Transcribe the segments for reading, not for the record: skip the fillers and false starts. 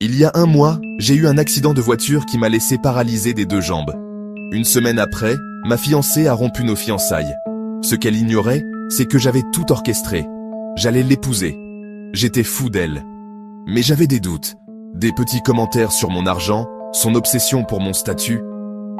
Il y a un mois, j'ai eu un accident de voiture qui m'a laissé paralysé des deux jambes. Une semaine après, ma fiancée a rompu nos fiançailles. Ce qu'elle ignorait, c'est que j'avais tout orchestré. J'allais l'épouser. J'étais fou d'elle. Mais j'avais des doutes. Des petits commentaires sur mon argent, son obsession pour mon statut.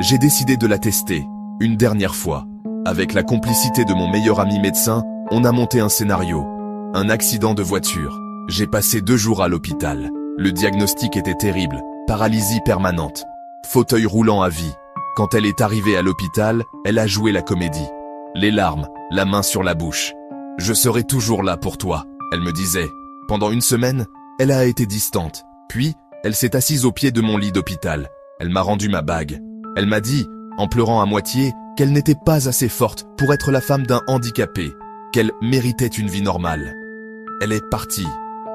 J'ai décidé de la tester, une dernière fois. Avec la complicité de mon meilleur ami médecin, on a monté un scénario. Un accident de voiture. J'ai passé 2 jours à l'hôpital. Le diagnostic était terrible. Paralysie permanente. Fauteuil roulant à vie. Quand elle est arrivée à l'hôpital, elle a joué la comédie. Les larmes, la main sur la bouche. « Je serai toujours là pour toi », elle me disait. Pendant une semaine, elle a été distante. Puis, elle s'est assise au pied de mon lit d'hôpital. Elle m'a rendu ma bague. Elle m'a dit, en pleurant à moitié, qu'elle n'était pas assez forte pour être la femme d'un handicapé, qu'elle méritait une vie normale. Elle est partie.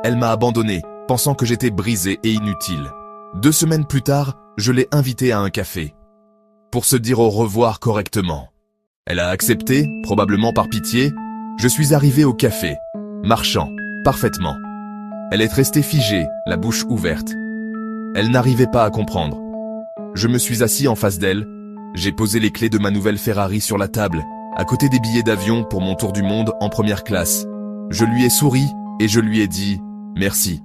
Elle m'a abandonné, pensant que j'étais brisé et inutile. 2 semaines plus tard, je l'ai invitée à un café. Pour se dire au revoir correctement. Elle a accepté, probablement par pitié. Je suis arrivé au café, marchant, parfaitement. Elle est restée figée, la bouche ouverte. Elle n'arrivait pas à comprendre. Je me suis assis en face d'elle. J'ai posé les clés de ma nouvelle Ferrari sur la table, à côté des billets d'avion pour mon tour du monde en première classe. Je lui ai souri et je lui ai dit « Merci.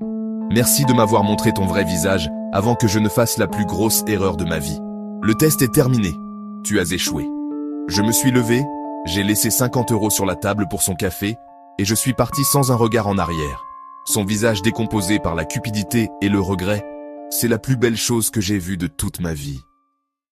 Merci de m'avoir montré ton vrai visage avant que je ne fasse la plus grosse erreur de ma vie. Le test est terminé. Tu as échoué. » Je me suis levé, j'ai laissé 50 € sur la table pour son café et je suis parti sans un regard en arrière. Son visage décomposé par la cupidité et le regret, c'est la plus belle chose que j'ai vue de toute ma vie.